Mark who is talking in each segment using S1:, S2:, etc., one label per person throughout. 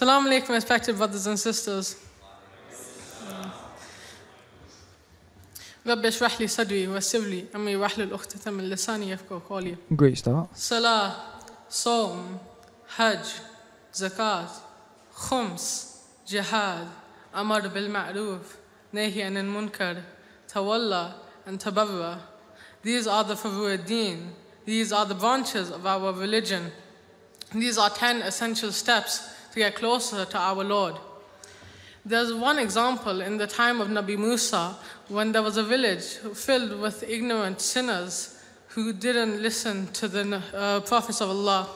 S1: Assalamu alaikum, respected brothers and sisters. رب اشرح لي صدري ويسر لي أمري واحلل عقدة من لساني يفقهوا قولي.
S2: Great start.
S1: Salah, Sawm, Hajj, Zakat, Khums, Jihad, Ammar bil Ma'ruf, Nahi anil Munkar, Tawalla and Tabarra. These are the Furu'ad-Din. These are the branches of our religion. These are 10 essential steps to get closer to our Lord. There's one example in the time of Nabi Musa when there was a village filled with ignorant sinners who didn't listen to the prophets of Allah.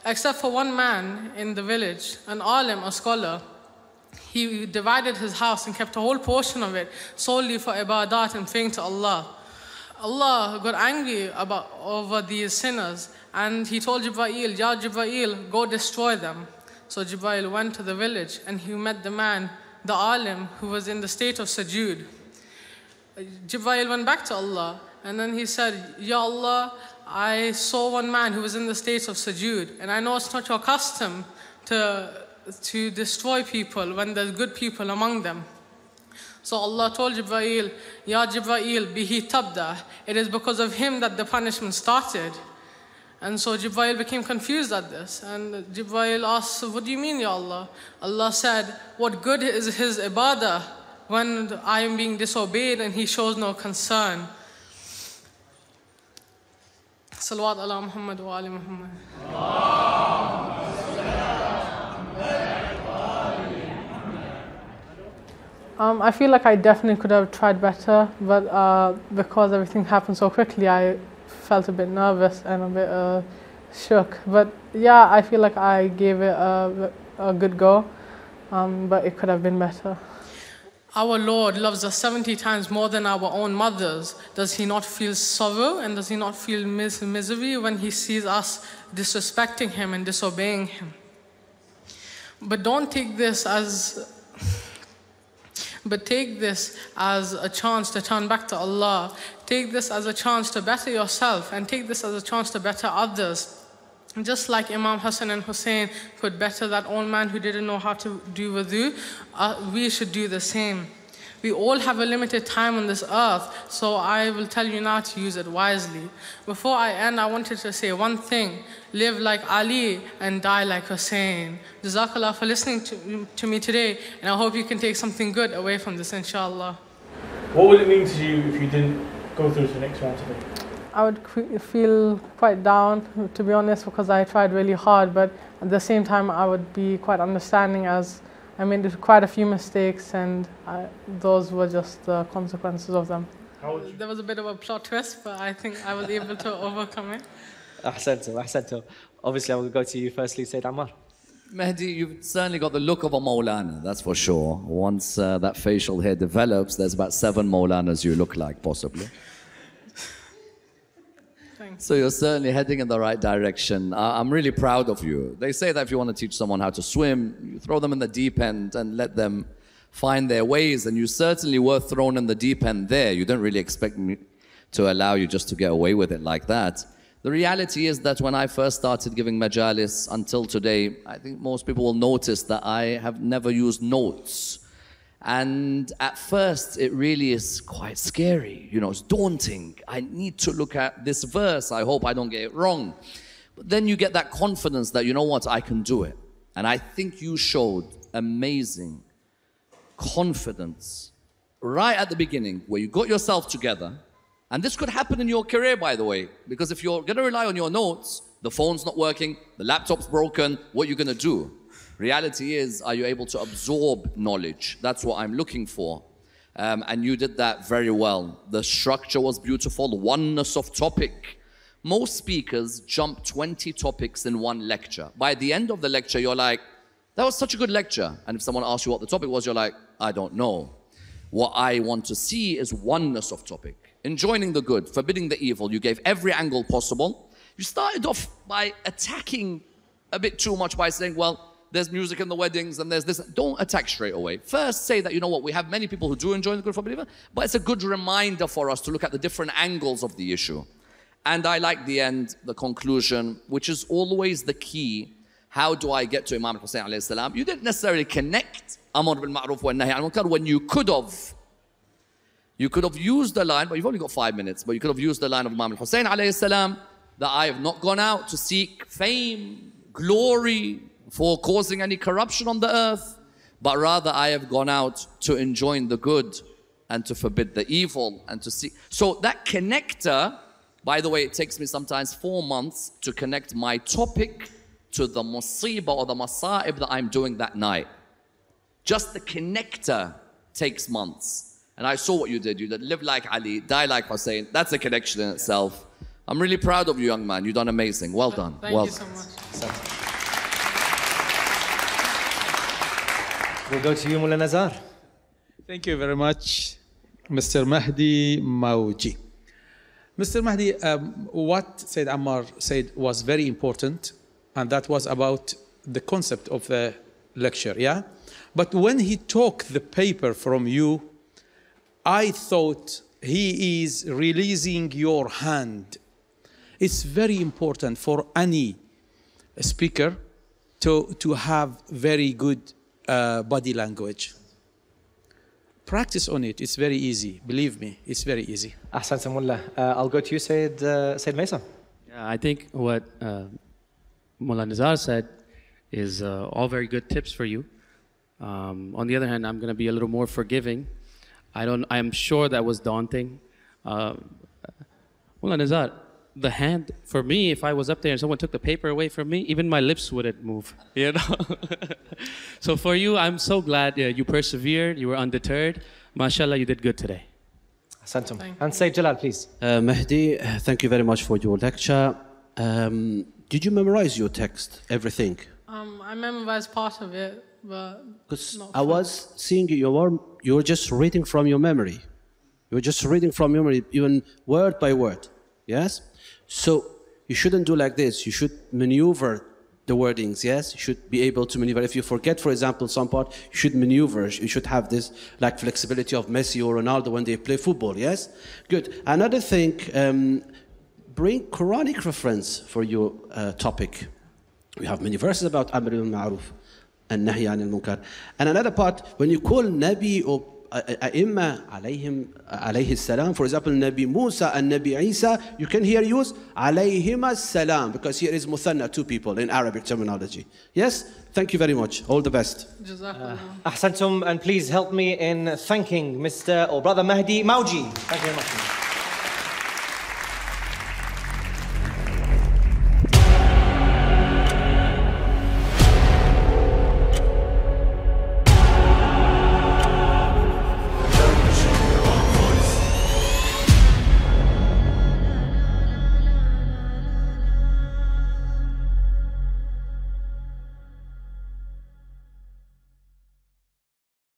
S1: Except for one man in the village, an alim, a scholar. He divided his house and kept a whole portion of it solely for ibadat and praying to Allah. Allah got angry over these sinners and he told Jibreel, Ya Jibreel, go destroy them. So Jibreel went to the village and he met the man, the alim, who was in the state of sujood. Jibreel went back to Allah and then he said, Ya Allah, I saw one man who was in the state of sujood and I know it's not your custom to destroy people when there's good people among them. So Allah told Jibreel, Ya Jibreel, bihi tabda. It is because of him that the punishment started. And so Jibreel became confused at this. And Jibreel asked, what do you mean, Ya Allah? Allah said, what good is his ibadah when I am being disobeyed and he shows no concern? Salawat ala Muhammad wa ali Muhammad. I feel like I definitely could have tried better, but because everything happened so quickly, I felt a bit nervous and a bit shook. But yeah, I feel like I gave it a good go, but it could have been better. Our Lord loves us 70 times more than our own mothers. Does he not feel sorrow and does he not feel misery when he sees us disrespecting him and disobeying him? But don't take this as a chance to turn back to Allah. Take this as a chance to better yourself and take this as a chance to better others. Just like Imam Hussein and Hussein could better that old man who didn't know how to do wudu, we should do the same. We all have a limited time on this earth, so I will tell you now to use it wisely. Before I end, I wanted to say one thing. Live like Ali and die like Hussein. Jazakallah for listening to me today, and I hope you can take something good away from this, inshallah.
S3: What would it mean to you if you didn't go through to the next round today?
S1: I would feel quite down, to be honest, because I tried really hard, but at the same time I would be quite understanding as I made quite a few mistakes and those were just the consequences of them. There was a bit of a plot twist, but I think I was able to overcome it.
S4: Ahsantum. Obviously I will go to you firstly, Sayyid Ammar.
S5: Mehdi, you've certainly got the look of a Maulana, that's for sure. Once that facial hair develops, there's about 7 Maulanas you look like, possibly. So you're certainly heading in the right direction. I'm really proud of you. They say that if you want to teach someone how to swim, you throw them in the deep end and let them find their ways. And you certainly were thrown in the deep end there. You don't really expect me to allow you just to get away with it like that. The reality is that when I first started giving majalis until today, I think most people will notice that I have never used notes. And at first, it really is quite scary. You know, it's daunting. I need to look at this verse. I hope I don't get it wrong. But then you get that confidence that, you know what, I can do it. And I think you showed amazing confidence right at the beginning where you got yourself together. And this could happen in your career, by the way, because if you're going to rely on your notes, the phone's not working, the laptop's broken, what are you going to do? Reality is, are you able to absorb knowledge? That's what I'm looking for. And you did that very well. The structure was beautiful, oneness of topic. Most speakers jump 20 topics in one lecture. By the end of the lecture, you're like, that was such a good lecture. And if someone asks you what the topic was, you're like, I don't know. What I want to see is oneness of topic. Enjoining the good, forbidding the evil. You gave every angle possible. You started off by attacking a bit too much by saying, well, there's music in the weddings and there's this. Don't attack straight away. First say that, you know what, we have many people who do enjoy the good for believer, but it's a good reminder for us to look at the different angles of the issue. And I like the end, the conclusion, which is always the key. how do I get to Imam Hussein alayhi salam, you didn't necessarily connect Amr bil Ma'ruf wa Nahy anil Munkar when you could have. You could have used the line, but you've only got 5 minutes, but you could have used the line of Imam Hussein alayhi salam, that I have not gone out to seek fame, glory, for causing any corruption on the earth, but rather I have gone out to enjoin the good and to forbid the evil and to see. So that connector, by the way, it takes me sometimes 4 months to connect my topic to the musibah or the masa'ib that I'm doing that night. Just the connector takes months. And I saw what you did. You did live like Ali, die like Hussein. That's a connection in itself. I'm really proud of you, young man. You've done amazing. Well done.
S1: Thank you so much.
S4: We'll go to you, Mullah Nazar.
S2: Thank you very much, Mr. Mehdi Mawji. Mr. Mehdi, what Sayyid Ammar said was very important, and that was about the concept of the lecture, yeah? But when he took the paper from you, I thought he is releasing your hand. It's very important for any speaker to have very good body language. Practice on it. It's very easy. Believe me, it's very easy.
S4: Ahsan Mullah. I'll go to you, Sayyid Mesum.
S6: Yeah, I think what Mullah Nazar said is all very good tips for you. On the other hand, I'm going to be a little more forgiving. I'm sure that was daunting. Mullah Nazar, the hand, for me, if I was up there and someone took the paper away from me, even my lips wouldn't move, you know? So for you, I'm so glad you persevered, you were undeterred. MashaAllah, you did good today.
S4: Ahsantum. And Sayyid Jalal, please.
S7: Mehdi, thank you very much for your lecture. Did you memorize your text, everything?
S1: I memorized part of it, but
S7: because
S1: not
S7: I was seeing you were just reading from your memory. You were just reading from your memory, even word by word. Yes? So you shouldn't do like this. You should maneuver the wordings, yes? You should be able to maneuver. If you forget, for example, some part, you should maneuver. You should have this like flexibility of Messi or Ronaldo when they play football, yes? Good. Another thing, bring Quranic reference for your topic. We have many verses about Amr bil Ma'ruf and Nahy anil Munkar. And another part, when you call Nabi or Imam alayhi salam, for example, Nabi Musa and Nabi Isa, you can here use alayhim salam, because here is muthanna, 2 people in Arabic terminology. Yes? Thank you very much. All the best.
S4: Ahsantum, and please help me in thanking Mr. or Brother Mehdi Mawji. Thank you very much.